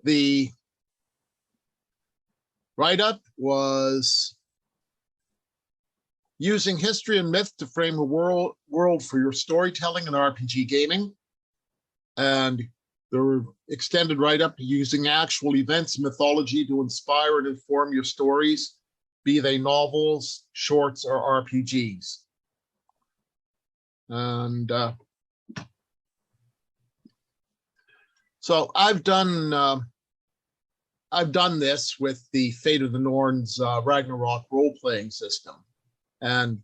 The write-up was using history and myth to frame a world for your storytelling and RPG gaming. And the extended write-up using actual events and mythology to inspire and inform your stories, be they novels, shorts, or RPGs. And so I've done this with the Fate of the Norns Ragnarok role-playing system, and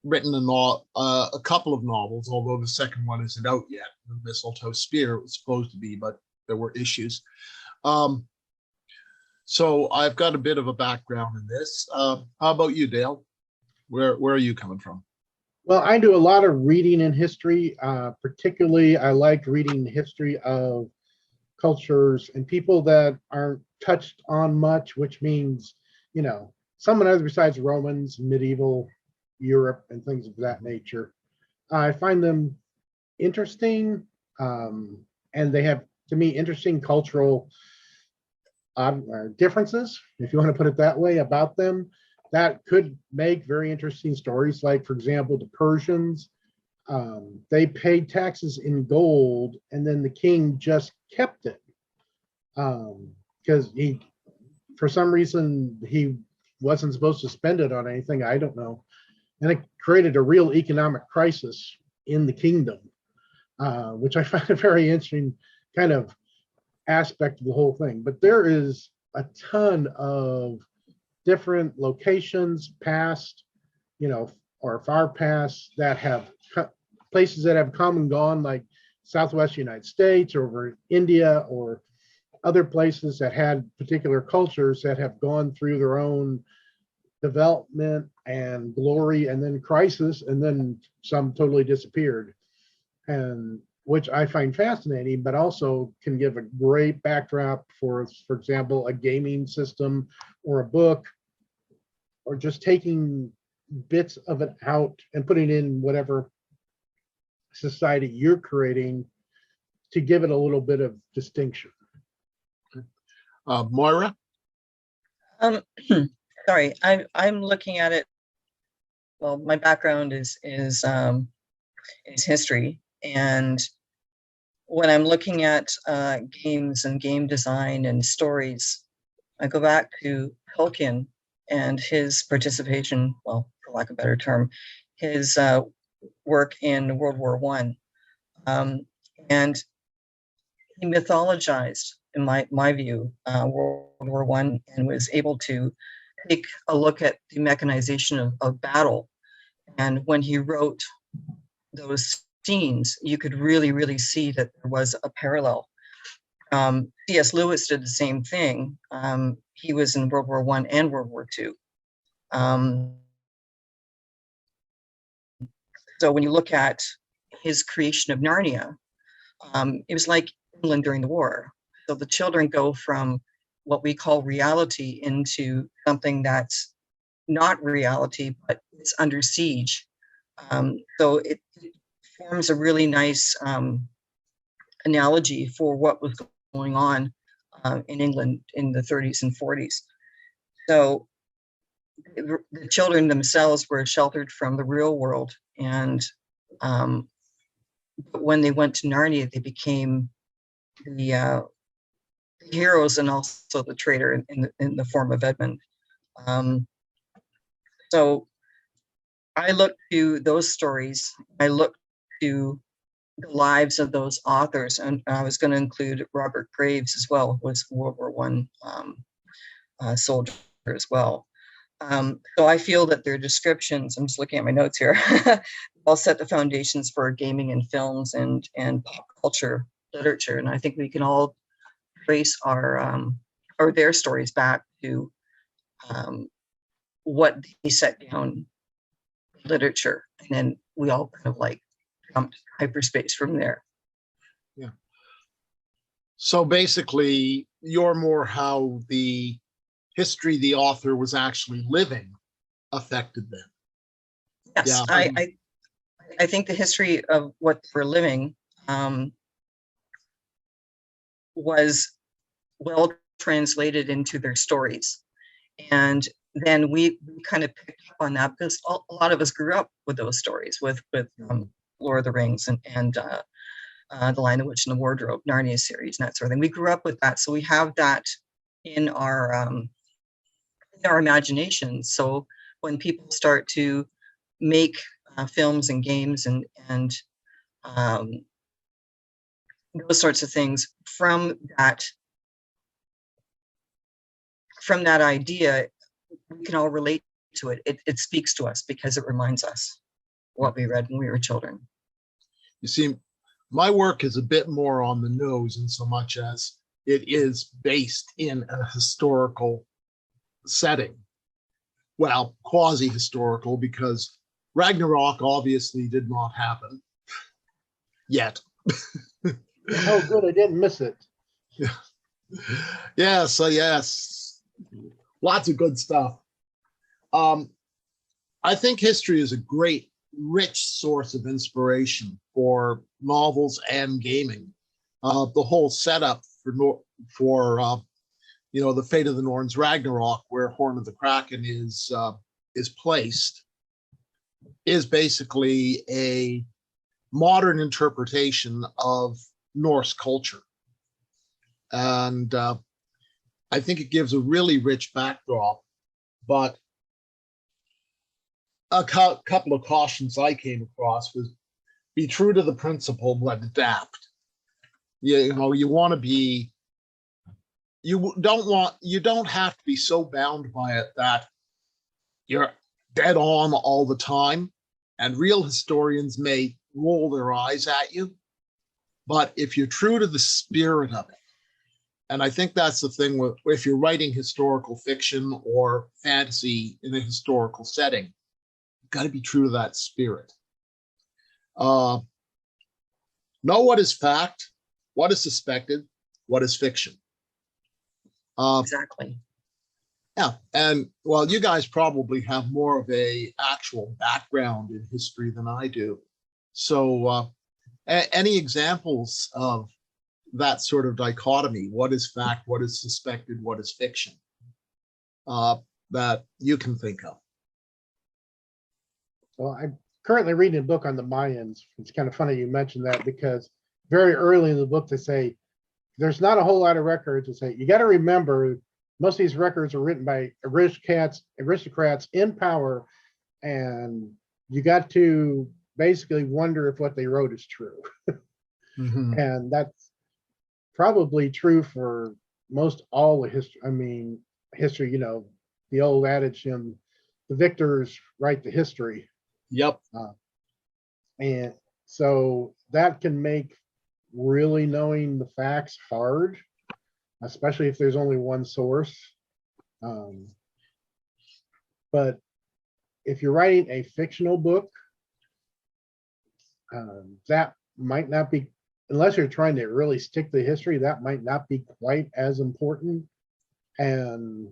written a couple of novels, although the second one isn't out yet. The Mistletoe Spear, it was supposed to be, but there were issues. So I've got a bit of a background in this. How about you, Dale? Where are you coming from? Well, I do a lot of reading in history. Particularly, I like reading the history of cultures and people that aren't touched on much, which means, someone other besides Romans, medieval Europe, and things of that nature. I find them interesting, and they have, to me, interesting cultural differences, if you want to put it that way, about them. That could make very interesting stories. Like, for example, the Persians, they paid taxes in gold, and then the king just kept it because for some reason, he wasn't supposed to spend it on anything. I don't know. And it created a real economic crisis in the kingdom, which I find a very interesting kind of aspect of the whole thing. But there is a ton of different locations, past, or far past, that have places that have come and gone, like Southwest United States, or over India, or other places that had particular cultures that have gone through their own development and glory, and then crisis, and then some totally disappeared, and which I find fascinating, but also can give a great backdrop for example, a gaming system or a book, or just taking bits of it out and putting in whatever society you're creating to give it a little bit of distinction. Moira? Sorry, I'm looking at it. Well, my background is history, and when I'm looking at games and game design and stories, I go back to Tolkien and his participation, well, for lack of a better term, his work in World War I. And he mythologized, in my view, World War I, and was able to take a look at the mechanization of battle. And when he wrote those scenes, you could really, really see that there was a parallel. C.S. Lewis did the same thing. He was in World War I and World War II. So when you look at his creation of Narnia, it was like England during the war. So the children go from what we call reality into something that's not reality, but it's under siege. So it forms a really nice analogy for what was going on in England in the 30s and 40s. So the children themselves were sheltered from the real world, and when they went to Narnia, they became the heroes and also the traitor in the form of Edmund. So I look to those stories. I look to the lives of those authors, and I was going to include Robert Graves as well, who was World War I soldier as well. So I feel that their descriptions, I'm just looking at my notes here, all set the foundations for gaming and films and pop culture literature. And I think we can all trace our or their stories back to what they set down literature, and then we all kind of like jumped hyperspace from there. Yeah. So basically, you're more how the history the author was actually living affected them. Yes, yeah. I think the history of what we're living was well translated into their stories. And then we kind of picked up on that because a lot of us grew up with those stories, with Lord of the Rings and The Lion, the Witch, and the Wardrobe, Narnia series, and that sort of thing. We grew up with that, so we have that in our imagination. So when people start to make films and games and those sorts of things from that idea, we can all relate to it. It speaks to us because it reminds us what we read when we were children. You see, my work is a bit more on the nose in so much as it is based in a historical setting. Well, quasi-historical, because Ragnarok obviously did not happen yet. Oh, good, I didn't miss it. Yes, yes, lots of good stuff. I think history is a great, rich source of inspiration for novels and gaming. The whole setup for the Fate of the Norns Ragnarok, where Horn of the Kraken is placed, is basically a modern interpretation of Norse culture. And I think it gives a really rich backdrop, but a couple of cautions I came across was be true to the principle, but adapt. You want to be, you don't have to be so bound by it that you're dead on all the time. And real historians may roll their eyes at you, but if you're true to the spirit of it, and I think that's the thing with if you're writing historical fiction or fantasy in a historical setting, you've got to be true to that spirit. Know what is fact, what is suspected, what is fiction. Exactly. Yeah, and well, you guys probably have more of a actual background in history than I do. So any examples of that sort of dichotomy, what is fact, what is suspected, what is fiction, that you can think of? Well, I'm currently reading a book on the Mayans. It's kind of funny you mentioned that because very early in the book they say there's not a whole lot of records. They say you got to remember most of these records are written by aristocrats in power, and you got to basically wonder if what they wrote is true. Mm-hmm. And that's probably true for most all the history. I mean, history, the old adage, the victors write the history. Yep. And so that can make really knowing the facts hard, especially if there's only one source. But if you're writing a fictional book, that might not be, unless you're trying to really stick to history, that might not be quite as important. And,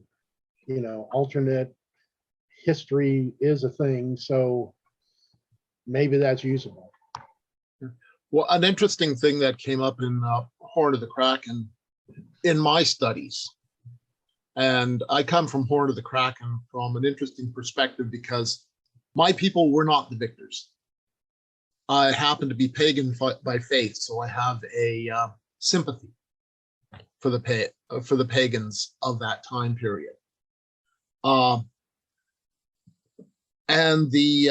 alternate history is a thing. So maybe that's usable. Well, an interesting thing that came up in Horn of the Kraken in my studies, and I come from Horn of the Kraken from an interesting perspective because my people were not the victors. I happen to be pagan by faith, so I have a sympathy for the pagans of that time period. And the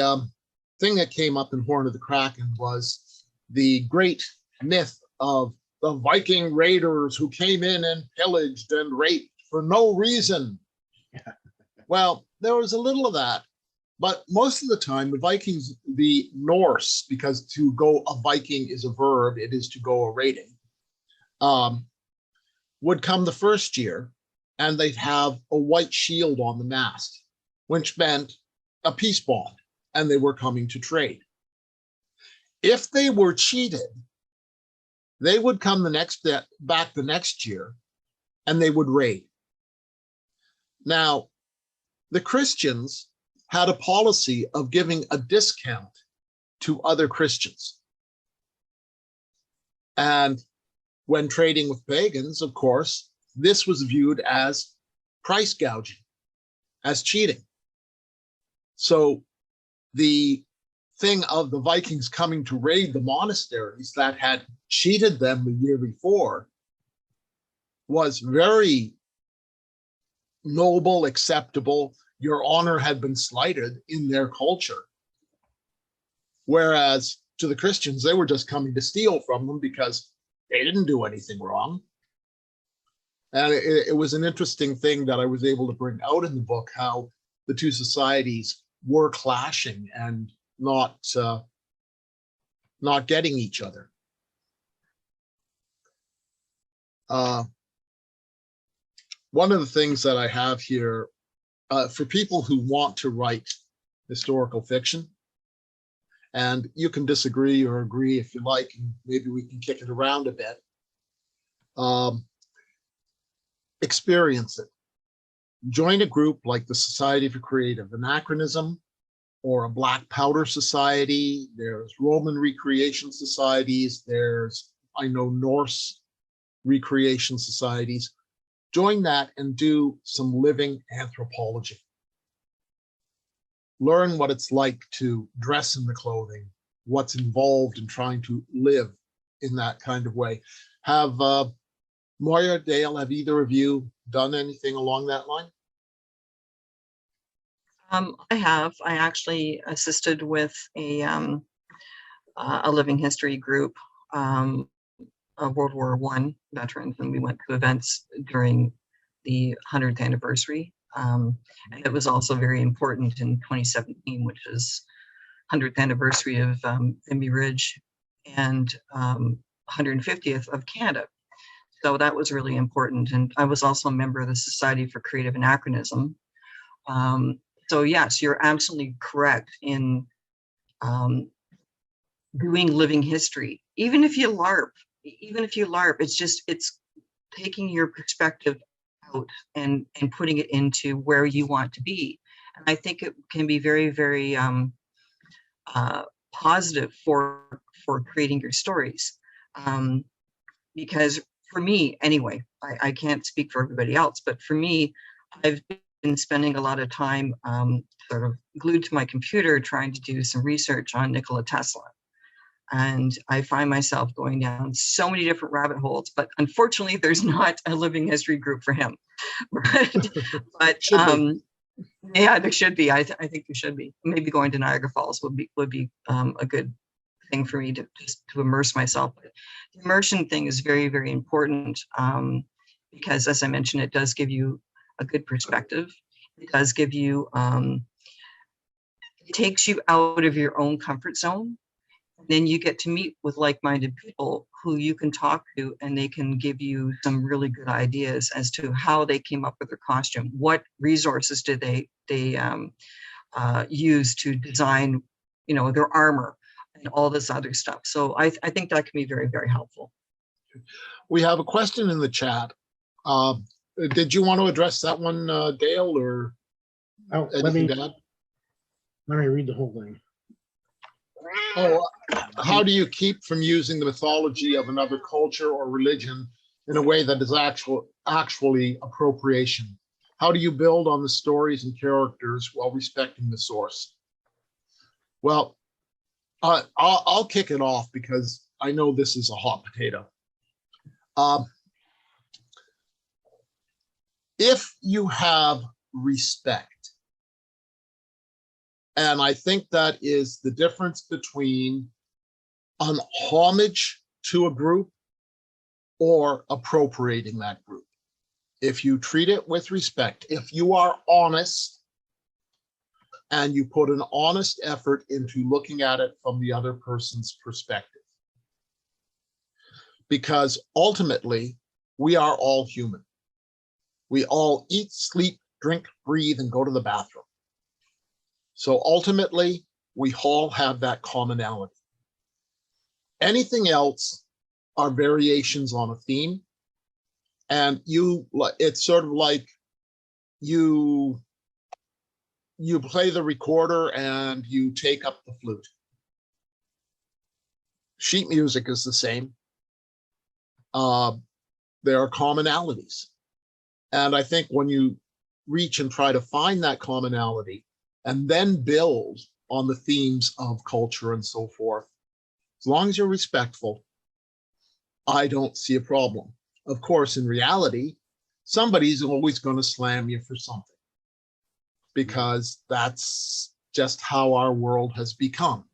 thing that came up in Horn of the Kraken was the great myth of the Viking raiders who came in and pillaged and raped for no reason. Well, there was a little of that. But most of the time, the Vikings, the Norse, because to go a Viking is a verb, it is to go a raiding, would come the first year and they'd have a white shield on the mast, which meant a peace bond, and they were coming to trade. If they were cheated, they would come back the next year and they would raid. Now, the Christians had a policy of giving a discount to other Christians. And when trading with pagans, of course, this was viewed as price gouging, as cheating. So the thing of the Vikings coming to raid the monasteries that had cheated them the year before was very noble, acceptable. Your honor had been slighted in their culture. Whereas to the Christians, they were just coming to steal from them because they didn't do anything wrong. And it was an interesting thing that I was able to bring out in the book, how the two societies were clashing and not getting each other. One of the things that I have here, for people who want to write historical fiction, and you can disagree or agree if you like, and maybe we can kick it around a bit. Experience it. Join a group like the Society for Creative Anachronism or a Black Powder Society. There's Roman recreation societies. There's, I know, Norse recreation societies. Join that and do some living anthropology. Learn what it's like to dress in the clothing, what's involved in trying to live in that kind of way. Have Moira, Dale, have either of you done anything along that line? I have. I actually assisted with a living history group, of World War I veterans, and we went to events during the 100th anniversary. And it was also very important in 2017, which is 100th anniversary of Vimy Ridge and 150th of Canada. So that was really important. And I was also a member of the Society for Creative Anachronism. So yes, you're absolutely correct in doing living history. Even if you LARP, it's taking your perspective out and putting it into where you want to be. And I think it can be very, very positive for creating your stories. Because for me, anyway, I can't speak for everybody else, but for me, I've been spending a lot of time sort of glued to my computer trying to do some research on Nikola Tesla. And I find myself going down so many different rabbit holes, but unfortunately, there's not a living history group for him. But yeah, there should be. I think there should be. Maybe going to Niagara Falls would be a good thing for me to just to immerse myself. But the immersion thing is very, very important because, as I mentioned, it does give you a good perspective. It does give you, it takes you out of your own comfort zone. Then you get to meet with like-minded people who you can talk to, and they can give you some really good ideas as to how they came up with their costume. What resources did they use to design, their armor and all this other stuff. So I think that can be very, very helpful. We have a question in the chat. Did you want to address that one, Dale, or Let me to add? read the whole thing. Oh, how do you keep from using the mythology of another culture or religion in a way that is actually appropriation? How do you build on the stories and characters while respecting the source? Well, I'll kick it off because I know this is a hot potato. If you have respect, and I think that is the difference between an homage to a group or appropriating that group. If you treat it with respect, if you are honest and you put an honest effort into looking at it from the other person's perspective. Because ultimately, we are all human. We all eat, sleep, drink, breathe, and go to the bathroom. So ultimately, we all have that commonality. Anything else are variations on a theme. And it's sort of like you play the recorder and you take up the flute. Sheet music is the same. There are commonalities. And I think when you reach and try to find that commonality and then build on the themes of culture and so forth, as long as you're respectful, I don't see a problem. Of course, in reality, somebody's always going to slam you for something, because that's just how our world has become.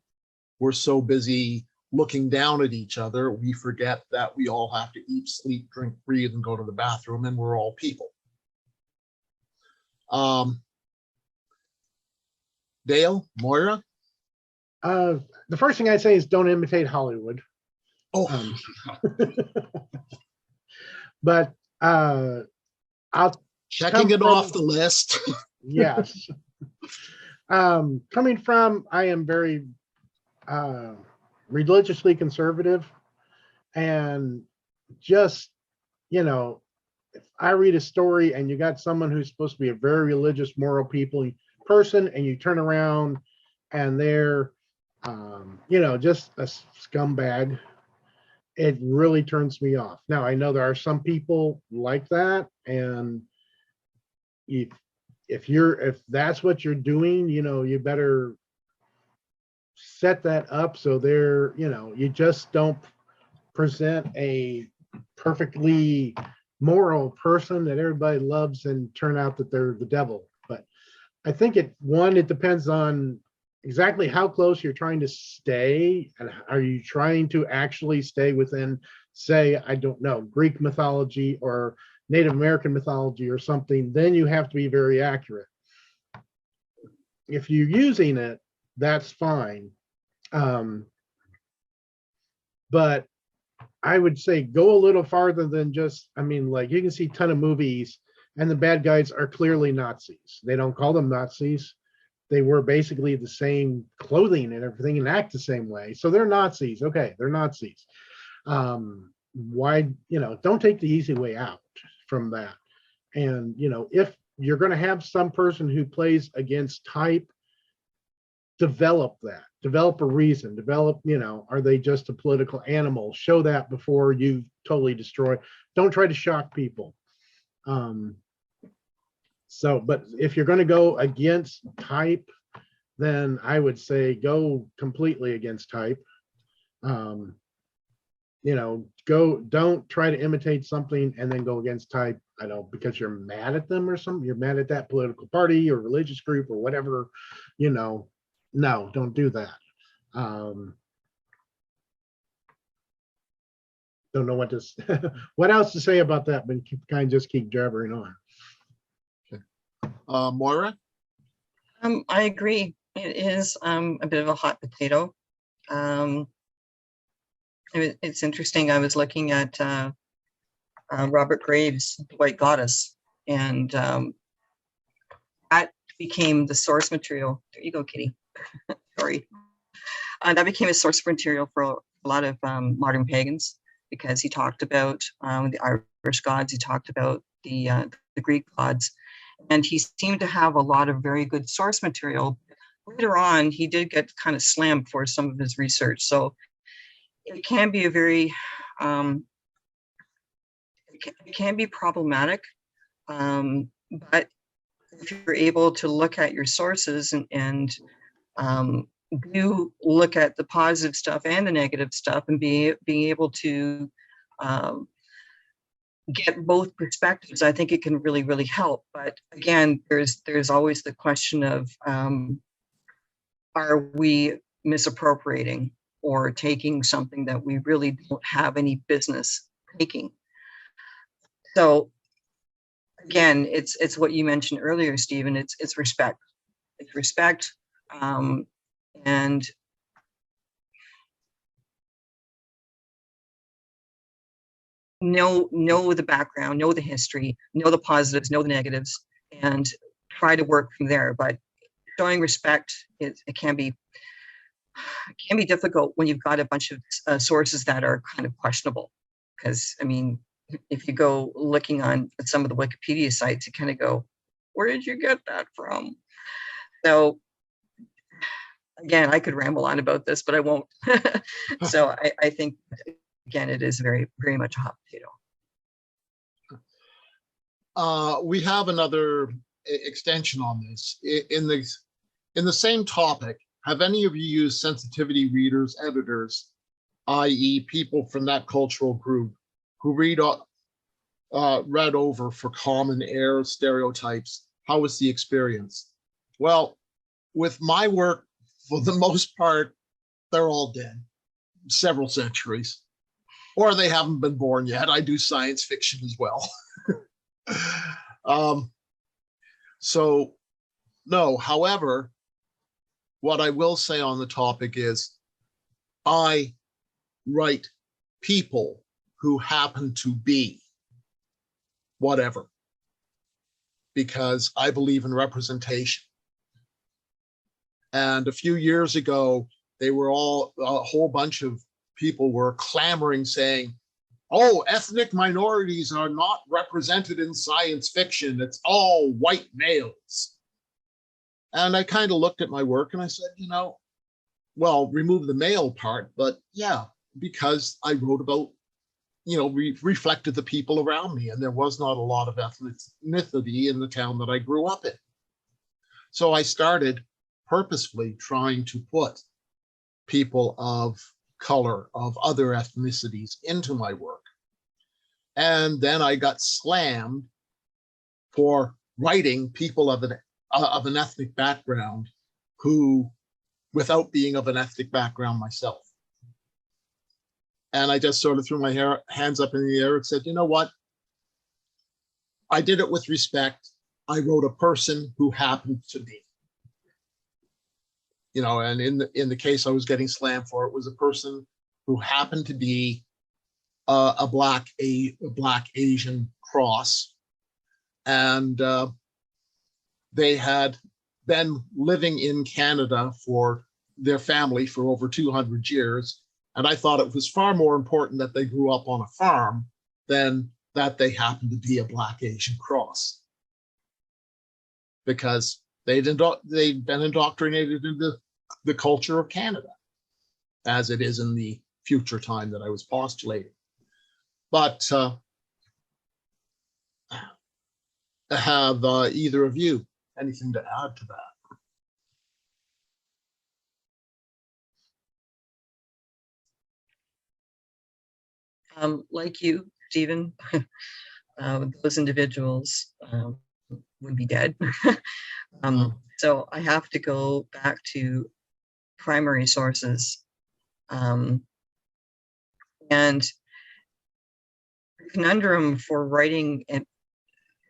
We're so busy looking down at each other, we forget that we all have to eat, sleep, drink, breathe, and go to the bathroom, and we're all people. Dale, Moira? The first thing I'd say is don't imitate Hollywood. Oh, But I'll checking it off the list. yes. Coming from, I am very religiously conservative, and just, you know, if I read a story and you got someone who's supposed to be a very religious, moral person, and you turn around and they're, you know, just a scumbag, it really turns me off. Now, I know there are some people like that, and if that's what you're doing, you know, you better set that up so they're, you know, you just don't present a perfectly moral person that everybody loves and turn out that they're the devil. But I think it depends on exactly how close you're trying to stay, and are you trying to actually stay within, say, I don't know, Greek mythology or Native American mythology or something. Then you have to be very accurate. If you're using it, that's fine. But I would say go a little farther than just, I mean, like, you can see a ton of movies and the bad guys are clearly Nazis. They don't call them Nazis. They wear basically the same clothing and everything and act the same way. So they're Nazis. Okay, they're Nazis. Why, you know, don't take the easy way out from that. And, you know, if you're going to have some person who plays against type, develop that, develop a reason, develop, you know, are they just a political animal? Show that before you totally destroy. Don't try to shock people. But if you're going to go against type, then I would say go completely against type. You know, don't try to imitate something and then go against type, I don't, because you're mad at them or something, you're mad at that political party or religious group or whatever, you know. No, don't do that. Don't know what to what else to say about that, but just keep jabbering on. Okay. Moira? I agree. It is a bit of a hot potato. It's interesting. I was looking at Robert Graves' The White Goddess, and that became the source material. There you go, Kitty. Sorry. That became a source material for a lot of modern pagans, because he talked about the Irish gods, he talked about the Greek gods, and he seemed to have a lot of very good source material. Later on, he did get kind of slammed for some of his research. So it can be a very, it can be problematic, but if you're able to look at your sources and do look at the positive stuff and the negative stuff, and being able to get both perspectives, I think it can really, really help. But again, there's always the question of, are we misappropriating or taking something that we really don't have any business taking? So again, it's what you mentioned earlier, Stephen. It's respect. It's respect, and know the background, know the history, know the positives, know the negatives, and try to work from there. But showing respect, it can be difficult when you've got a bunch of sources that are kind of questionable. Because, I mean, if you go looking on at some of the Wikipedia sites, you kind of go, where did you get that from? So again, I could ramble on about this, but I won't. So I think, again, it is very, very much a hot potato. we have another extension on this. In the same topic, have any of you used sensitivity readers, editors, i.e. people from that cultural group who read over for common errors, stereotypes? How was the experience? Well, with my work, for the most part, they're all dead, several centuries, or they haven't been born yet. I do science fiction as well. So no, however, what I will say on the topic is I write people who happen to be whatever, because I believe in representation. And a few years ago, a whole bunch of people were clamoring saying, oh, ethnic minorities are not represented in science fiction. It's all white males. And I kind of looked at my work and I said, well, remove the male part, but yeah, because I wrote about, reflected the people around me, and there was not a lot of ethnicity in the town that I grew up in. So I started purposefully trying to put people of color, of other ethnicities into my work. And then I got slammed for writing people of an ethnic background who, without being of an ethnic background myself. And I just sort of threw my hands up in the air and said, you know what? I did it with respect. I wrote a person who happened to be. And in the case I was getting slammed for, it was a person who happened to be a black Asian cross, and they had been living in Canada for their family for over 200 years, and I thought it was far more important that they grew up on a farm than that they happened to be a black Asian cross, because they'd been indoctrinated into the culture of Canada, as it is in the future time that I was postulating. But have either of you anything to add to that? Like you, Stephen, those individuals would be dead. So I have to go back to primary sources. And the conundrum for writing and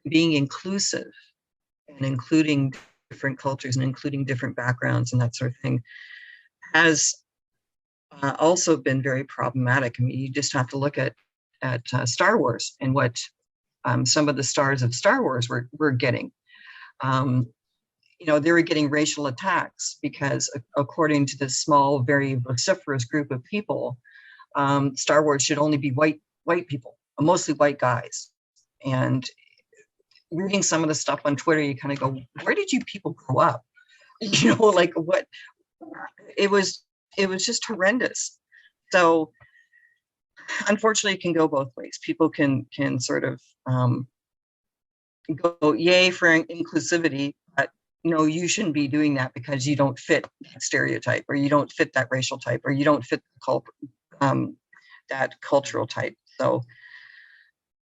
being inclusive and including different cultures and including different backgrounds and that sort of thing has also been very problematic. I mean, you just have to look at Star Wars and what some of the stars of Star Wars were getting. They were getting racial attacks because, according to this small, very vociferous group of people, Star Wars should only be white people, mostly white guys. And reading some of the stuff on Twitter, you kind of go, where did you people grow up? Like what? It was just horrendous. So unfortunately, it can go both ways. People can sort of go yay for inclusivity, but no, you shouldn't be doing that because you don't fit that stereotype, or you don't fit that racial type, or you don't fit that cultural type. So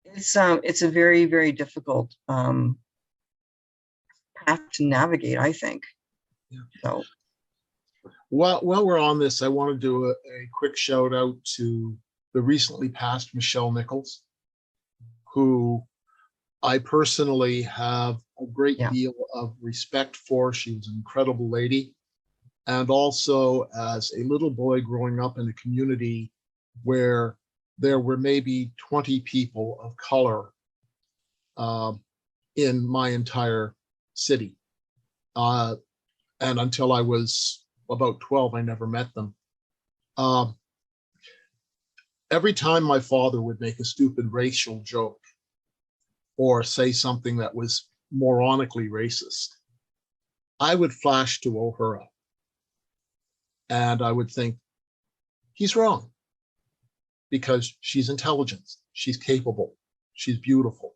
it's a very, very difficult path to navigate, I think. Yeah. So while we're on this, I want to do a quick shout out to the recently passed Michelle Nichols, who I personally have a great deal of respect for. She was an incredible lady. And also, as a little boy growing up in a community where there were maybe 20 people of color in my entire city. And until I was about 12, I never met them. Every time my father would make a stupid racial joke or say something that was moronically racist, I would flash to O'Hara. And I would think, he's wrong, because she's intelligent, she's capable, she's beautiful.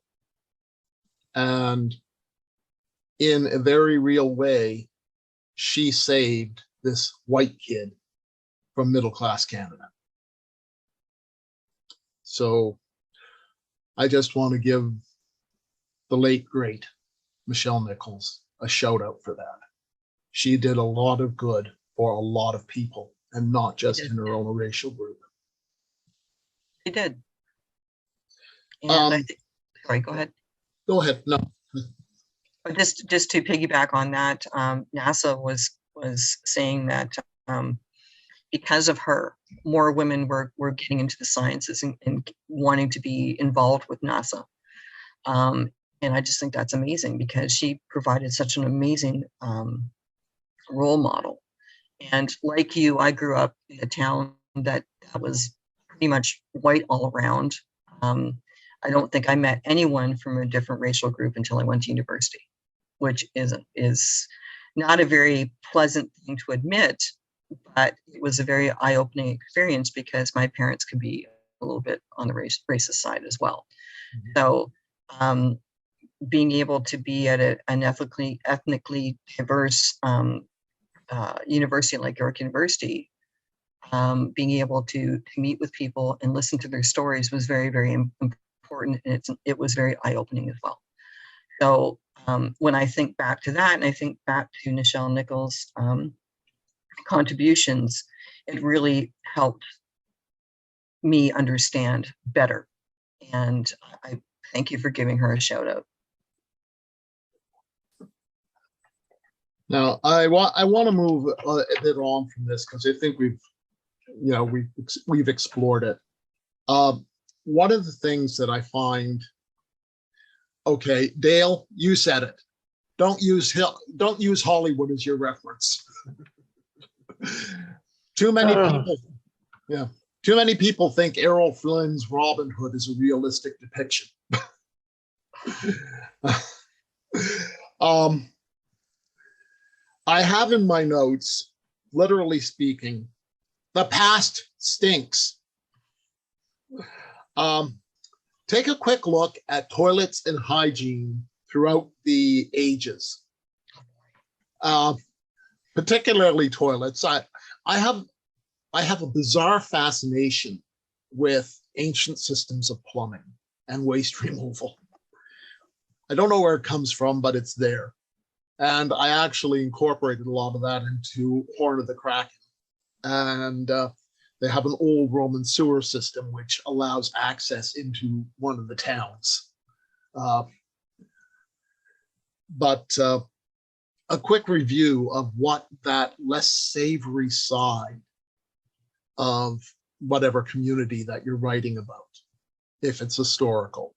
And in a very real way, she saved this white kid from middle-class Canada. So I just want to give the late, great Michelle Nichols a shout out for that. She did a lot of good for a lot of people, and not just in her own racial group. She did. And I think, sorry, go ahead. Go ahead. No. But just to piggyback on that, NASA was saying that because of her, more women were getting into the sciences and wanting to be involved with NASA. And I just think that's amazing, because she provided such an amazing role model. And like you, I grew up in a town that was pretty much white all around. I don't think I met anyone from a different racial group until I went to university, which is not a very pleasant thing to admit, but it was a very eye-opening experience, because my parents could be a little bit on the racist side as well. Mm-hmm. So being able to be at an ethnically diverse university like York University, being able to meet with people and listen to their stories was very, very important, and it was very eye-opening as well. So when I think back to that, and I think back to Nichelle Nichols' contributions, it really helped me understand better. And I thank you for giving her a shout out. Now, I want to move a bit on from this, because I think we've explored it. One of the things that I find, okay, Dale, you said it. Don't use Hollywood as your reference. Too many people think Errol Flynn's Robin Hood is a realistic depiction. I have in my notes, literally speaking, the past stinks. Take a quick look at toilets and hygiene throughout the ages, particularly toilets. I have a bizarre fascination with ancient systems of plumbing and waste removal. I don't know where it comes from, but it's there. And I actually incorporated a lot of that into Horn of the Kraken. And they have an old Roman sewer system which allows access into one of the towns. But a quick review of what that less savory side of whatever community that you're writing about, if it's historical,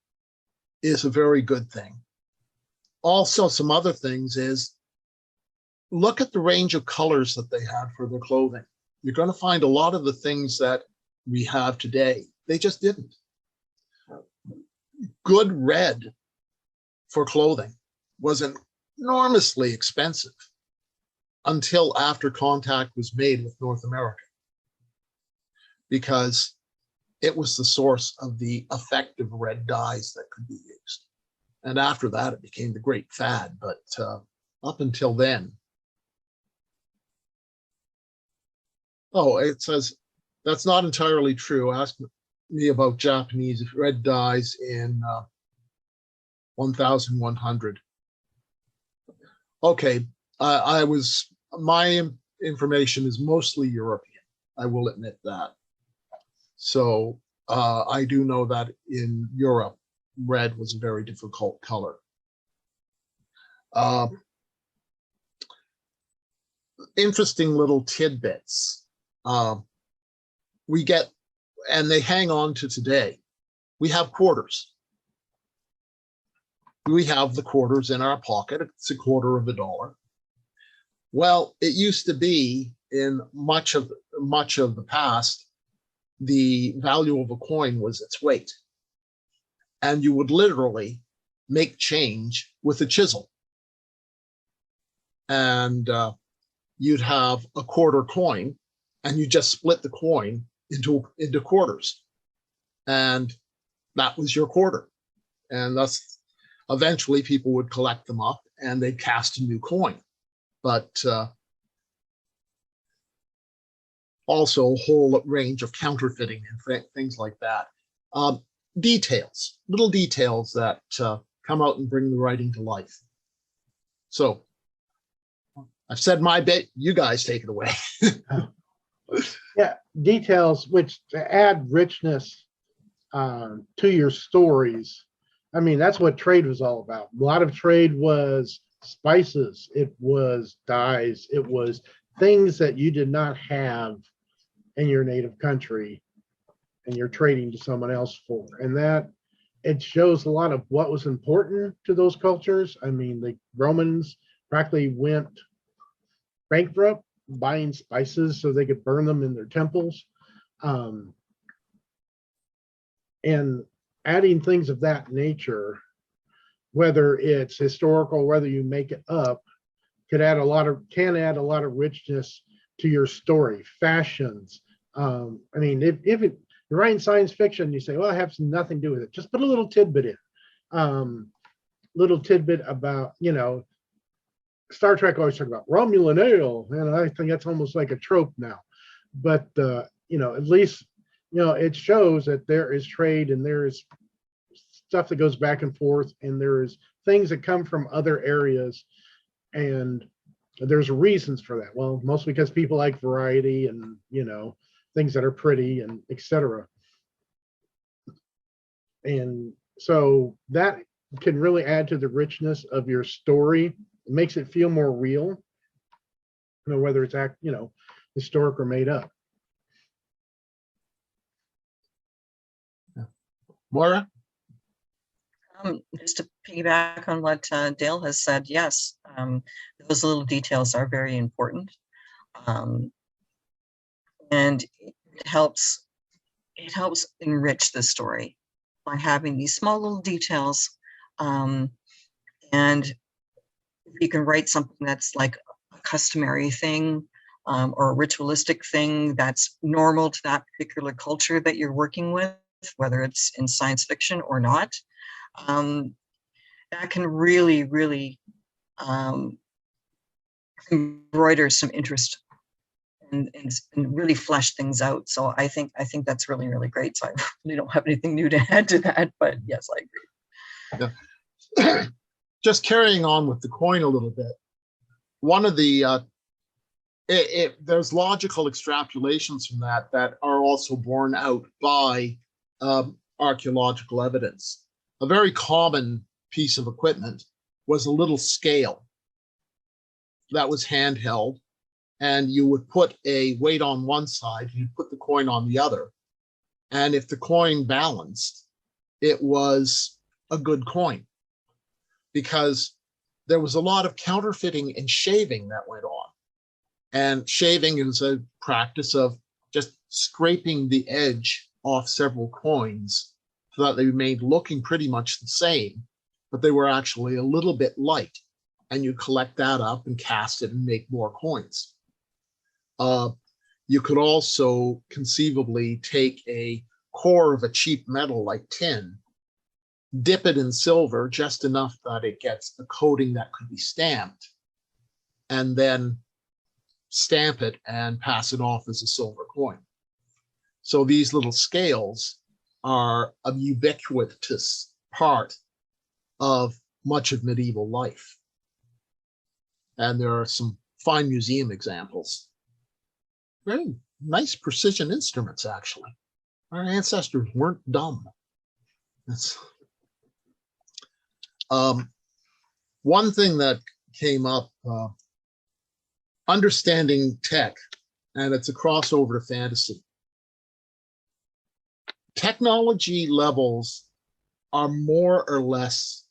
is a very good thing. Also, some other things is, look at the range of colors that they had for their clothing. You're going to find a lot of the things that we have today, they just didn't. Good red for clothing was enormously expensive until after contact was made with North America, because it was the source of the effective red dyes that could be used. And after that, it became the great fad. But up until then, it says that's not entirely true. Ask me about Japanese red dyes in 1100. Okay, my information is mostly European. I will admit that. So I do know that in Europe, red was a very difficult color. Interesting little tidbits we get, and they hang on to today. We have quarters. We have the quarters in our pocket. It's $0.25. Well, it used to be in much of the past, the value of a coin was its weight. And you would literally make change with a chisel. And you'd have a quarter coin, and you just split the coin into quarters. And that was your quarter. And that's eventually people would collect them up and they'd cast a new coin. But also a whole range of counterfeiting and things like that. Details, little details that come out and bring the writing to life. So I've said my bit, you guys take it away. Yeah, details which add richness to your stories. I mean, that's what trade was all about. A lot of trade was spices, it was dyes, it was things that you did not have in your native country and you're trading to someone else for. And that it shows a lot of what was important to those cultures. I mean, the Romans practically went bankrupt buying spices so they could burn them in their temples. And adding things of that nature, whether it's historical, whether you make it up, can add a lot of richness to your story. Fashions. I mean, if you're writing science fiction, you say, well, I have nothing to do with it. Just put a little tidbit in. Little tidbit about, you know, Star Trek always talk about Romulan ale, and I think that's almost like a trope now. But you know, at least, you know, it shows that there is trade and there is stuff that goes back and forth, and there is things that come from other areas, and there's reasons for that. Well, mostly because people like variety and, you know, things that are pretty and etc. And so that can really add to the richness of your story. It makes it feel more real, you know, whether it's historic or made up. Moira? Just to piggyback on what Dale has said, yes, those little details are very important. And it helps enrich the story by having these small little details. And if you can write something that's like a customary thing, or a ritualistic thing that's normal to that particular culture that you're working with, whether it's in science fiction or not, that can really, really embroider some interest and really flesh things out. So I think that's really, really great. So I really don't have anything new to add to that, but yes, I agree. Yeah. Just carrying on with the coin a little bit. One of the there's logical extrapolations from that are also borne out by archaeological evidence. A very common piece of equipment was a little scale that was handheld, and you would put a weight on one side, you'd put the coin on the other. And if the coin balanced, it was a good coin, because there was a lot of counterfeiting and shaving that went on. And shaving is a practice of just scraping the edge off several coins so that they remained looking pretty much the same, but they were actually a little bit light. And you collect that up and cast it and make more coins. You could also conceivably take a core of a cheap metal like tin, dip it in silver just enough that it gets a coating that could be stamped, and then stamp it and pass it off as a silver coin. So these little scales are a ubiquitous part of much of medieval life. And there are some fine museum examples. Very nice precision instruments, actually. Our ancestors weren't dumb. That's one thing that came up, understanding tech, and it's a crossover to fantasy. Technology levels are more or less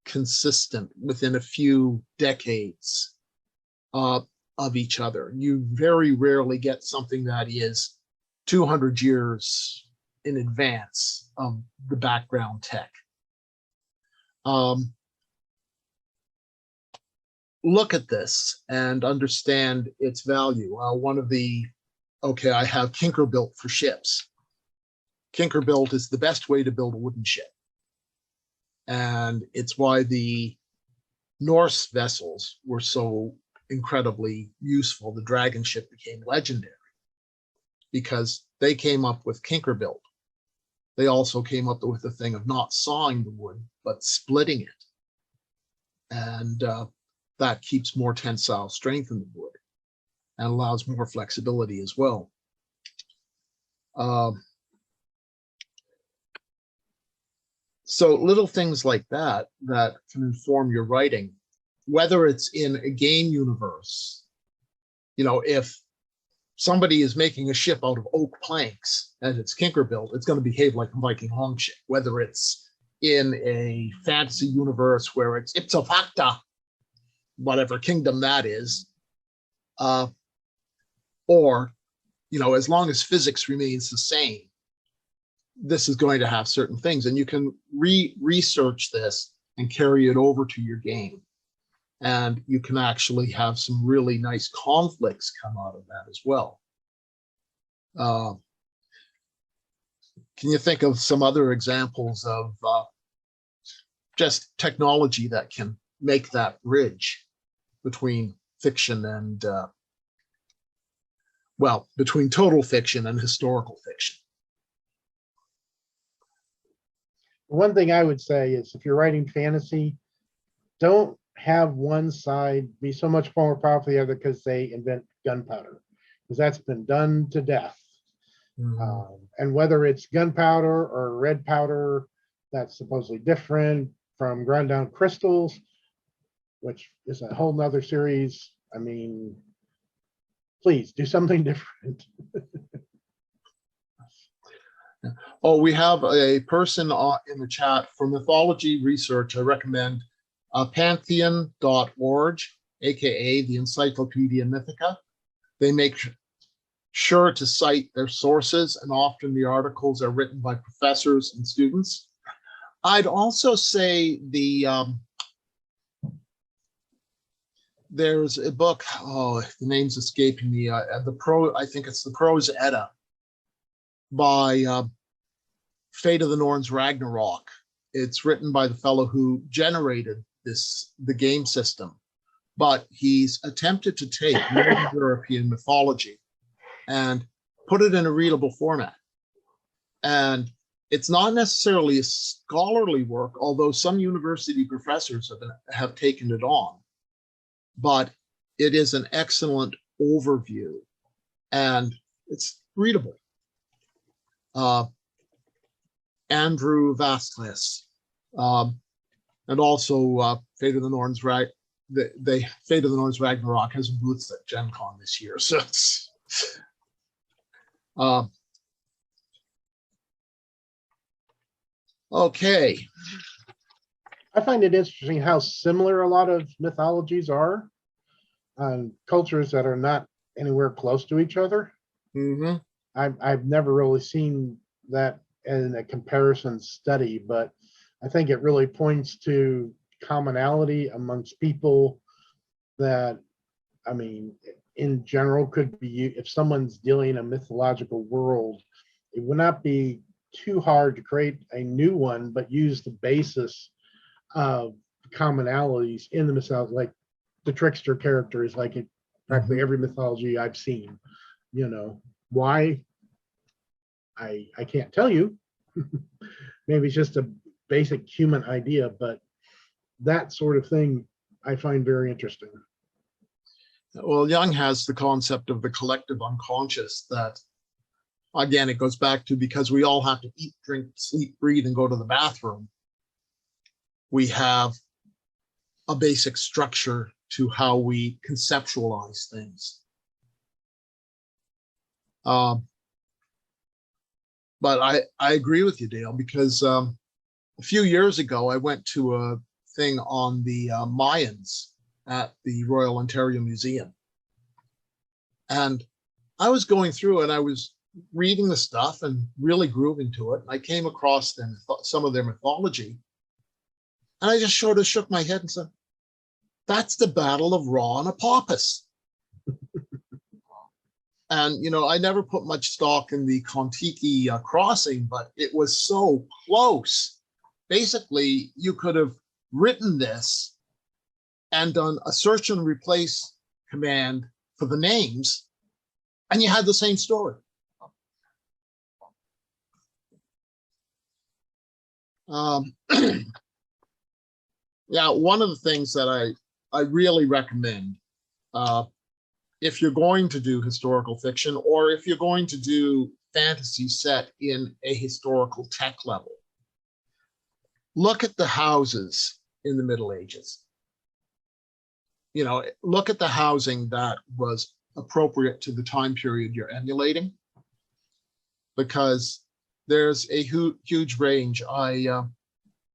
consistent within a few decades of each other. You very rarely get something that is 200 years in advance of the background tech. Look at this and understand its value. I have Tinkerbuilt for ships. Tinkerbuilt is the best way to build a wooden ship. And it's why the Norse vessels were so incredibly useful. The dragon ship became legendary because they came up with Kinkerbuilt. They also came up with the thing of not sawing the wood, but splitting it. And that keeps more tensile strength in the wood and allows more flexibility as well. So little things like that that can inform your writing, whether it's in a game universe. You know, if somebody is making a ship out of oak planks and it's Kinkerbuilt, it's going to behave like a Viking longship. Whether it's in a fantasy universe where it's ipso facto, whatever kingdom that is, or, you know, as long as physics remains the same, this is going to have certain things, and you can research this and carry it over to your game. And you can actually have some really nice conflicts come out of that as well. Can you think of some other examples of just technology that can make that bridge between fiction and, well, between total fiction and historical fiction? One thing I would say is if you're writing fantasy, don't have one side be so much more powerful than the other because they invent gunpowder, because that's been done to death. Mm-hmm. And whether it's gunpowder or red powder, that's supposedly different from ground down crystals, which is a whole nother series. I mean, please do something different. Oh, we have a person in the chat for mythology research. I recommend pantheon.org, aka the Encyclopedia Mythica. They make sure to cite their sources, and often the articles are written by professors and students. I'd also say there's a book, oh, the name's escaping me, I think it's the Prose Edda by Fate of the Norns Ragnarok. It's written by the fellow who generated the game system, but he's attempted to take Northern European mythology and put it in a readable format. And it's not necessarily a scholarly work, although some university professors have taken it on, but it is an excellent overview and it's readable. Andrew Vasquez, and also Fate of the Norns, right? Fate of the Norns Ragnarok has a booth at Gen Con this year, so it's okay. I find it interesting how similar a lot of mythologies are on cultures that are not anywhere close to each other. Mm-hmm. I've never really seen that in a comparison study, but I think it really points to commonality amongst people that, I mean, in general could be, if someone's dealing in a mythological world, it would not be too hard to create a new one, but use the basis of commonalities in the mythology, like the trickster character is like in practically every mythology I've seen. You know, why? I can't tell you. Maybe it's just a basic human idea, but that sort of thing I find very interesting. Well, Jung has the concept of the collective unconscious that, again, it goes back to because we all have to eat, drink, sleep, breathe, and go to the bathroom. We have a basic structure to how we conceptualize things. But I agree with you, Dale, because a few years ago, I went to a thing on the Mayans at the Royal Ontario Museum. And I was going through and I was reading the stuff and really grooving to it. I came across some of their mythology. And I just sort of shook my head and said, that's the Battle of Ra and Apopus. And, you know, I never put much stock in the Kontiki crossing, but it was so close. basically you could have written this and done a search and replace command for the names, and you had the same story. Yeah, one of the things that I really recommend, if you're going to do historical fiction, or if you're going to do fantasy set in a historical tech level, look at the houses in the Middle Ages. You know, look at the housing that was appropriate to the time period you're emulating, because there's a huge range.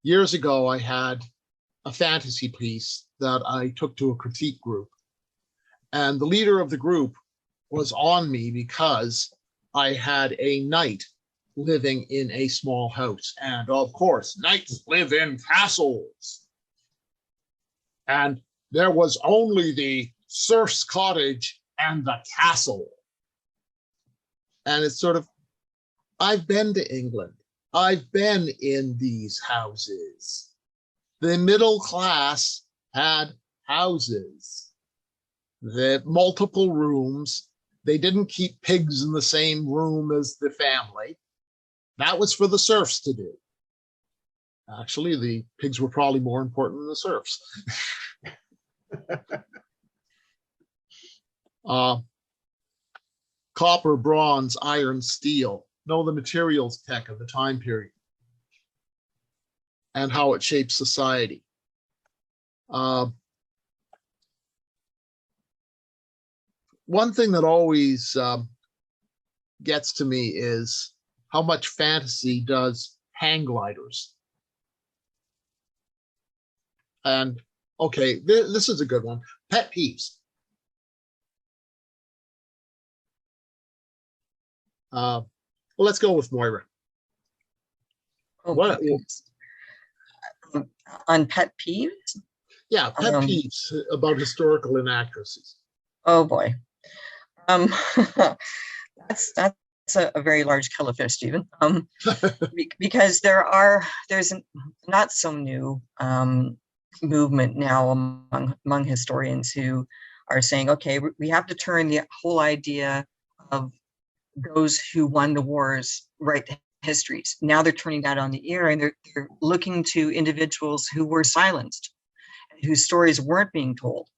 Years ago, I had a fantasy piece that I took to a critique group, and the leader of the group was on me because I had a knight living in a small house. And of course, knights live in castles. And there was only the serf's cottage and the castle. And it's sort of, I've been to England. I've been in these houses. The middle class had houses, the multiple rooms. They didn't keep pigs in the same room as the family. That was for the serfs to do. Actually, the pigs were probably more important than the serfs. Copper, bronze, iron, steel. Know the materials tech of the time period and how it shapes society. One thing that always gets to me is how much fantasy does hang gliders. And okay, this is a good one. Pet peeves. Well, let's go with Moira. Oh, What? on pet peeves? Yeah, pet peeves about historical inaccuracies. Oh boy. That's a very large kettle of fish, Stephen. Because there's a not so new movement now among historians who are saying, okay, we have to turn the whole idea of those who won the wars right to histories. Now they're turning that on the ear, and they're looking to individuals who were silenced, whose stories weren't being told,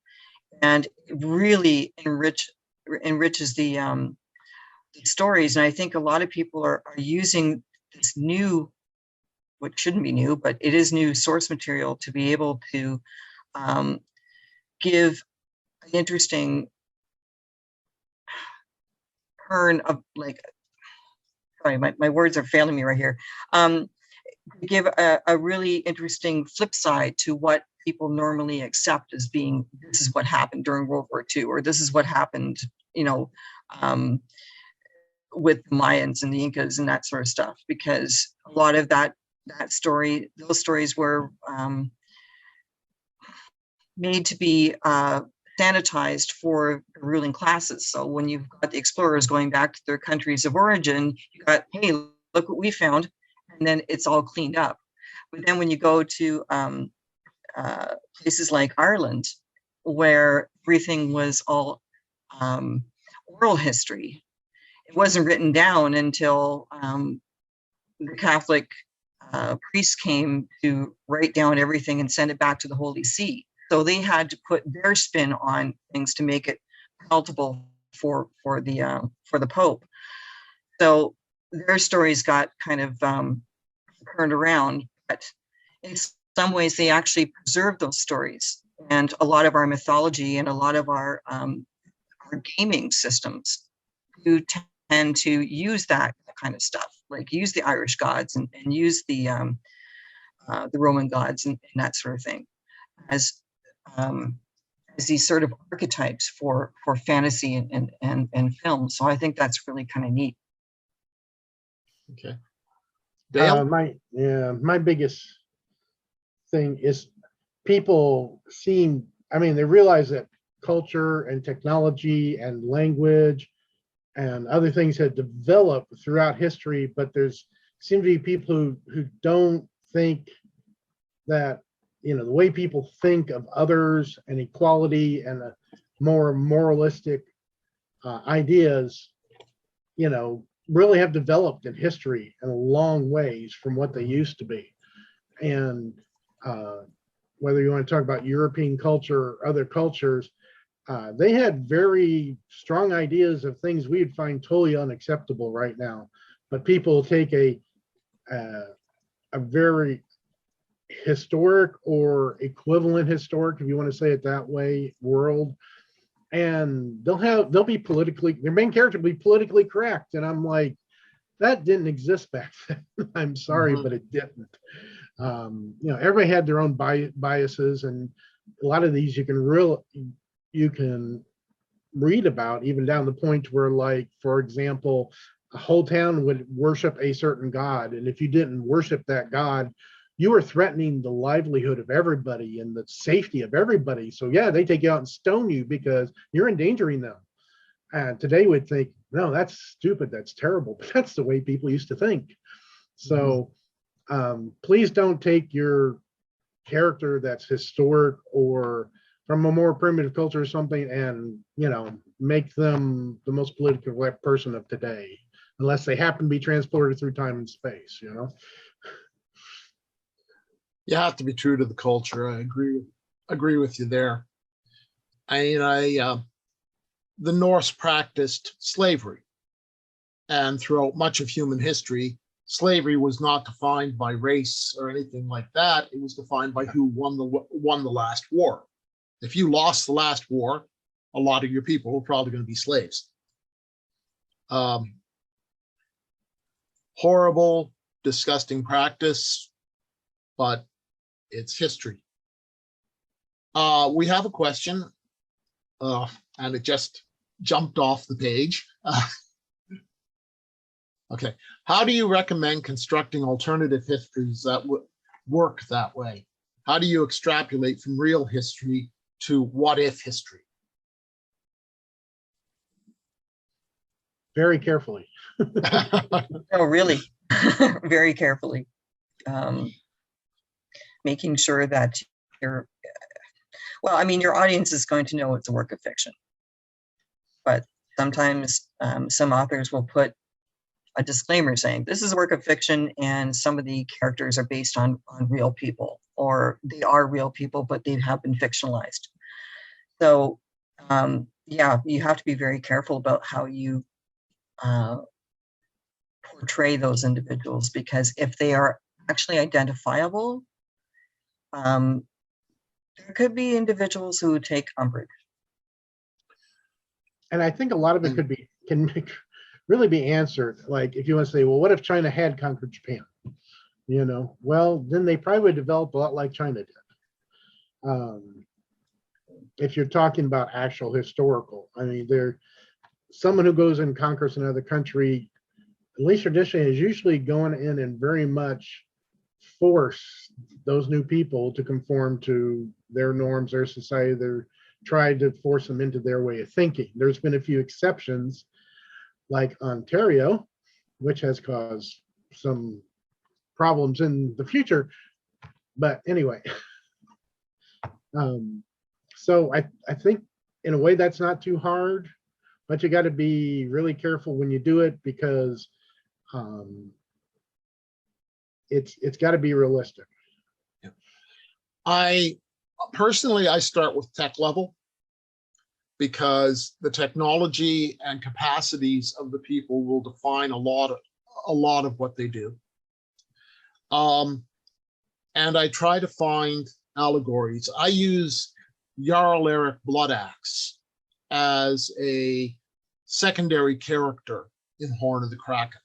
and it really enriches the stories. And I think a lot of people are using this new, what shouldn't be new, but it is new source material to be able to give an interesting turn of, like, sorry, my words are failing me right here. Give a really interesting flip side to what people normally accept as being, this is what happened during World War II, or this is what happened, with the Mayans and the Incas and that sort of stuff, because a lot of those stories were made to be sanitized for the ruling classes. So when you've got the explorers going back to their countries of origin, you got, hey, look what we found, and then it's all cleaned up. But then when you go to places like Ireland, where everything was all oral history, it wasn't written down until the Catholic priests came to write down everything and send it back to the Holy See. So they had to put their spin on things to make it palatable for the Pope. So their stories got kind of turned around, but in some ways they actually preserved those stories. And a lot of our mythology and a lot of our gaming systems do tend to use that kind of stuff, like use the Irish gods and use the Roman gods and that sort of thing as these sort of archetypes for fantasy and film. So I think that's really kind of neat. Okay. Dale? My biggest thing is people they realize that culture and technology and language and other things have developed throughout history, but seem to be people who don't think that, you know, the way people think of others and equality and a more moralistic ideas, you know, really have developed in history in a long ways from what they used to be. And whether you want to talk about European culture or other cultures, they had very strong ideas of things we'd find totally unacceptable right now. But people take a very historic or equivalent historic, if you want to say it that way, world, and they'll be politically, their main character will be politically correct. And I'm like, that didn't exist back then. I'm sorry, but it didn't. You know, everybody had their own biases, and a lot of these you can read about, even down the point where, like, for example, a whole town would worship a certain god, and if you didn't worship that god, you were threatening the livelihood of everybody and the safety of everybody. So yeah, they take you out and stone you because you're endangering them. And today we'd think, no, that's stupid, that's terrible, but that's the way people used to think. So please don't take your character that's historic or from a more primitive culture or something and, you know, make them the most politically correct person of today, unless they happen to be transported through time and space, you know. You have to be true to the culture. I agree with you there. The Norse practiced slavery, and throughout much of human history, slavery was not defined by race or anything like that. It was defined by who won the last war. If you lost the last war, a lot of your people were probably going to be slaves. Horrible, disgusting practice, but it's history. We have a question, and it just jumped off the page. Okay, how do you recommend constructing alternative histories that would work that way? How do you extrapolate from real history to what if history? Very carefully. Oh, really? Very carefully. Making sure that your audience is going to know it's a work of fiction. But sometimes some authors will put a disclaimer saying this is a work of fiction and some of the characters are based on real people, or they are real people, but they have been fictionalized. So yeah, you have to be very careful about how you portray those individuals, because if they are actually identifiable, there could be individuals who take umbrage. And I think a lot of it can really be answered. Like, if you want to say, well, what if China had conquered Japan? You know, well, then they probably would develop a lot like China did. If you're talking about actual historical, I mean, someone who goes and conquers another country, at least traditionally, is usually going in and very much force those new people to conform to their norms, their society. They're trying to force them into their way of thinking. There's been a few exceptions, like Ontario, which has caused some problems in the future. But anyway, so I think in a way that's not too hard, but you got to be really careful when you do it, because it's got to be realistic. I personally start with tech level, because the technology and capacities of the people will define a lot of what they do. And I try to find allegories. I use Jarl Eric Bloodaxe as a secondary character in Horn of the Kraken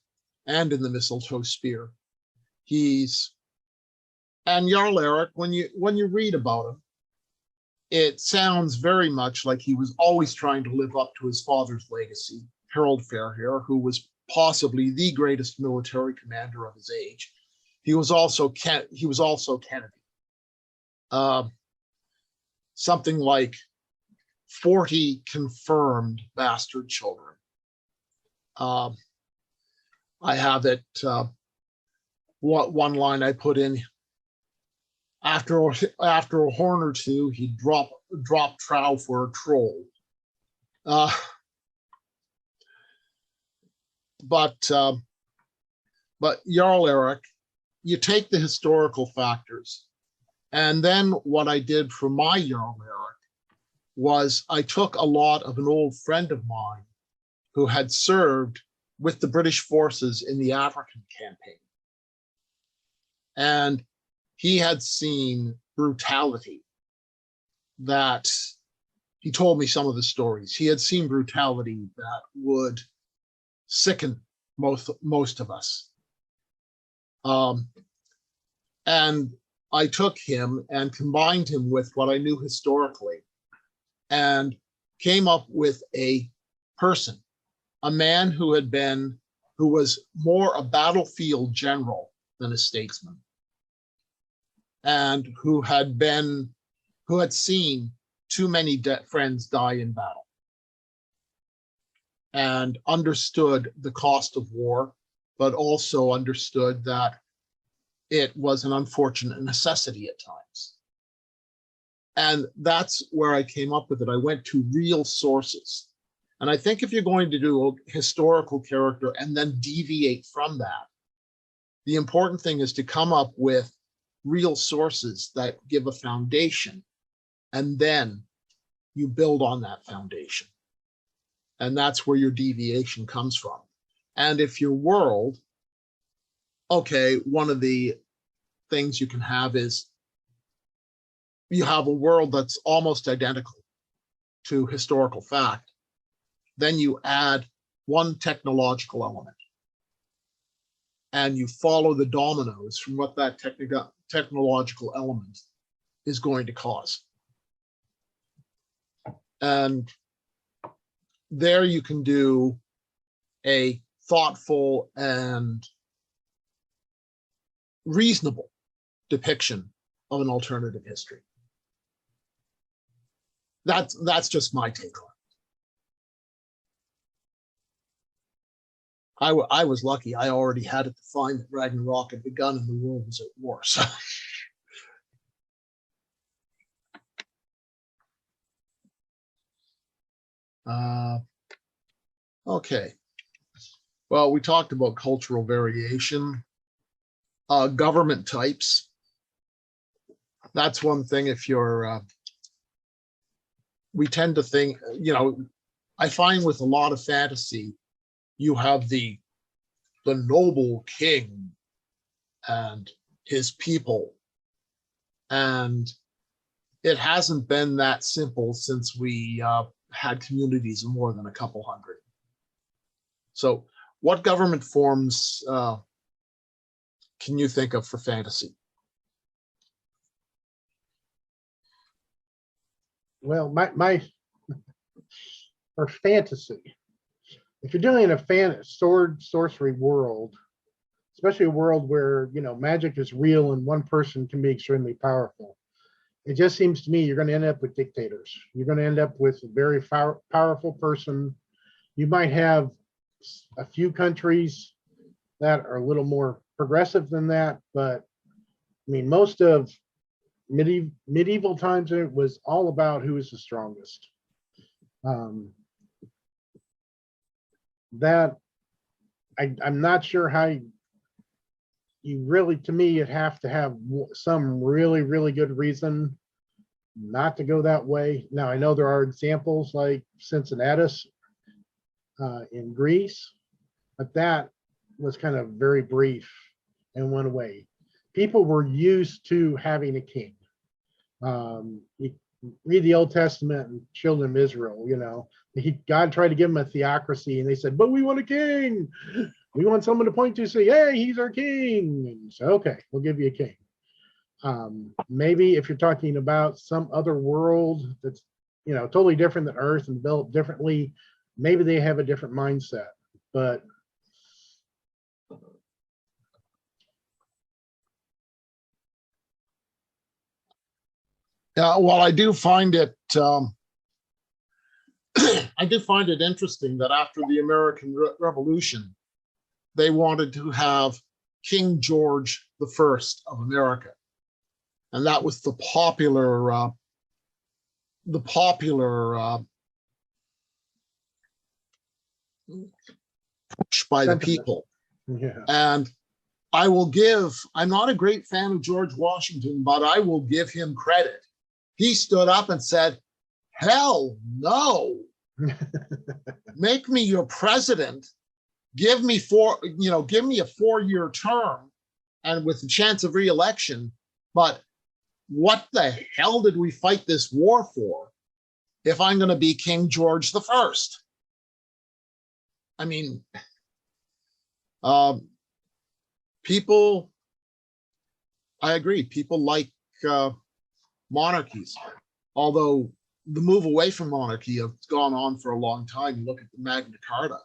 and in the Mistletoe Spear. And Jarl Eric, when you read about him, it sounds very much like he was always trying to live up to his father's legacy, Harold Fairhair, who was possibly the greatest military commander of his age. He was also Kennedy. Something like 40 confirmed bastard children. I have it. What one line I put in after a horn or two, he'd drop trow for a troll. Uh, but Jarl Eric, you take the historical factors, and then what I did for my Jarl Eric was I took a lot of an old friend of mine who had served with the British forces in the African campaign. And he had seen brutality that he told me some of the stories. He had seen brutality that would sicken most of us. And I took him and combined him with what I knew historically and came up with a person, a man who was more a battlefield general than a statesman, and who had seen too many friends die in battle and understood the cost of war, but also understood that it was an unfortunate necessity at times. And that's where I came up with it. I went to real sources. And I think if you're going to do a historical character and then deviate from that, the important thing is to come up with real sources that give a foundation, and then you build on that foundation. And that's where your deviation comes from. And if your world, okay, one of the things you can have is you have a world that's almost identical to historical fact. Then you add one technological element and you follow the dominoes from what that technological element is going to cause. And there you can do a thoughtful and reasonable depiction of an alternative history. That's just my take on it. I was lucky. I already had it defined that Ragnarok had begun and the world was at war. So okay. Well, we talked about cultural variation, government types. That's one thing. If you're, we tend to think, I find with a lot of fantasy, you have the noble king and his people. And it hasn't been that simple since we had communities of more than a couple hundred. So what government forms can you think of for fantasy? Well, my for fantasy, if you're doing a sword sorcery world, especially a world where magic is real and one person can be extremely powerful, it just seems to me you're going to end up with dictators. You're going to end up with a very powerful person. You might have a few countries that are a little more progressive than that, but I mean, most of medieval times it was all about who is the strongest. That I'm not sure how you really, to me, you'd have to have some really, really good reason not to go that way. Now, I know there are examples like Cincinnatus in Greece, but that was kind of very brief and went away. People were used to having a king. You read the Old Testament and children of Israel, God tried to give them a theocracy and they said, but we want a king. We want someone to point to say, hey, he's our king. And so, okay, we'll give you a king. Maybe if you're talking about some other world that's, totally different than Earth and built differently, maybe they have a different mindset, but well, I do find it I did find it interesting that after the American Revolution, they wanted to have King George I of America. And that was the popular push by the Sentiment. people. Yeah. And I'm not a great fan of George Washington, but I will give him credit. He stood up and said, hell no, make me your president. Give me a 4-year term and with the chance of re-election. But what the hell did we fight this war for if I'm going to be King George the First? I mean, people, I agree, people like monarchies, although the move away from monarchy has gone on for a long time. You look at the Magna Carta.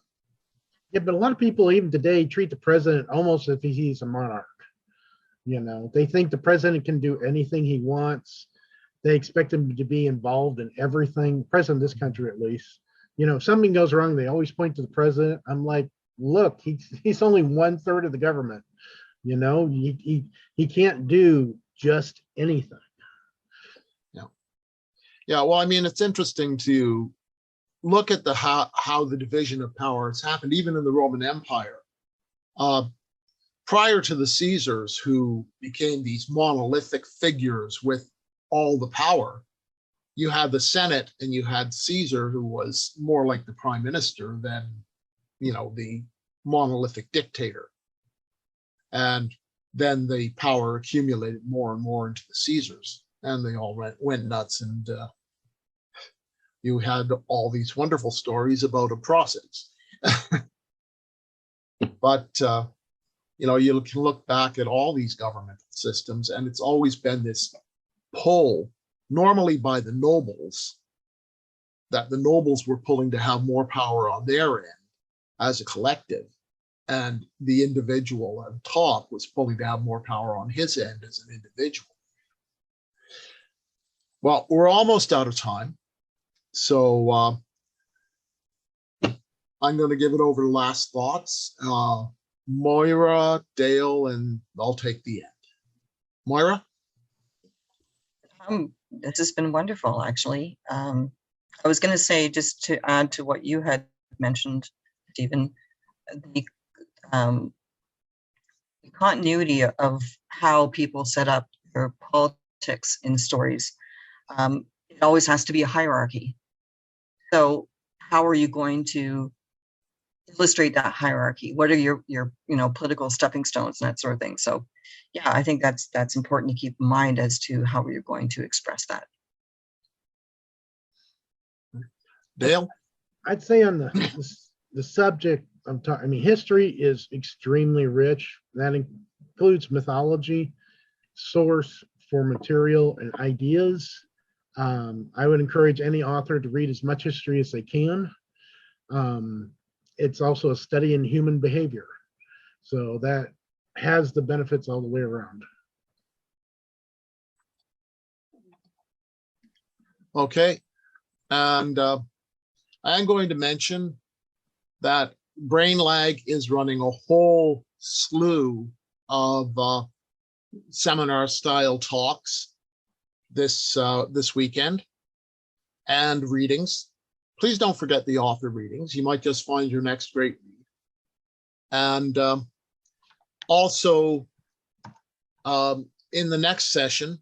Yeah, but a lot of people even today treat the president almost as if he's a monarch. You know, they think the president can do anything he wants. They expect him to be involved in everything, president of this country at least. You know, if something goes wrong, they always point to the president. I'm like, look, he's only 1/3 of the government. You know, he can't do just anything. Yeah, well, I mean, it's interesting to look at how the division of power has happened, even in the Roman Empire. Prior to the Caesars, who became these monolithic figures with all the power, you had the Senate and you had Caesar, who was more like the prime minister than, the monolithic dictator. And then the power accumulated more and more into the Caesars, and they all went nuts. And you had all these wonderful stories about a process. But, you can look back at all these government systems, and it's always been this pull, normally by the nobles, that the nobles were pulling to have more power on their end as a collective, and the individual at the top was pulling to have more power on his end as an individual. Well, we're almost out of time, so I'm going to give it over to last thoughts. Moira, Dale, and I'll take the end. Moira? This has been wonderful, actually. I was going to say, just to add to what you had mentioned, Stephen, the continuity of how people set up their politics in stories. It always has to be a hierarchy. So how are you going to illustrate that hierarchy? What are your political stepping stones and that sort of thing? So yeah, I think that's important to keep in mind as to how you're going to express that. Dale? I'd say on the subject I'm talking, I mean, history is extremely rich. That includes mythology, source for material and ideas. I would encourage any author to read as much history as they can. It's also a study in human behavior. So that has the benefits all the way around. Okay. And I'm going to mention that Brain Lag is running a whole slew of seminar style talks this weekend, and readings. Please don't forget the author readings. You might just find your next great read. And also in the next session,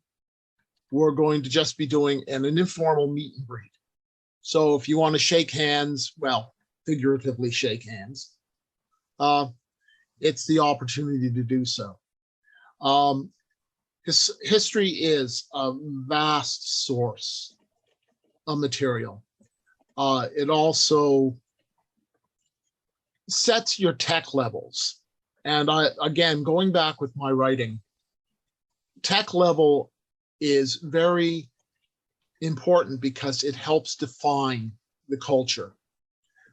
we're going to just be doing an informal meet and greet. So if you want to shake hands, well, figuratively shake hands, it's the opportunity to do so. History is a vast source of material. It also sets your tech levels. And again, going back with my writing, tech level is very important because it helps define the culture.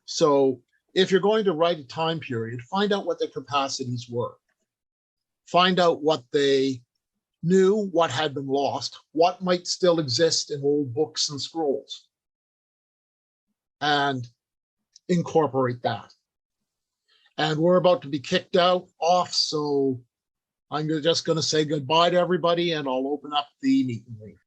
So if you're going to write a time period, find out what their capacities were. Find out what they knew, what had been lost, what might still exist in old books and scrolls, and incorporate that. And we're about to be kicked off, so I'm just going to say goodbye to everybody, and I'll open up the meeting.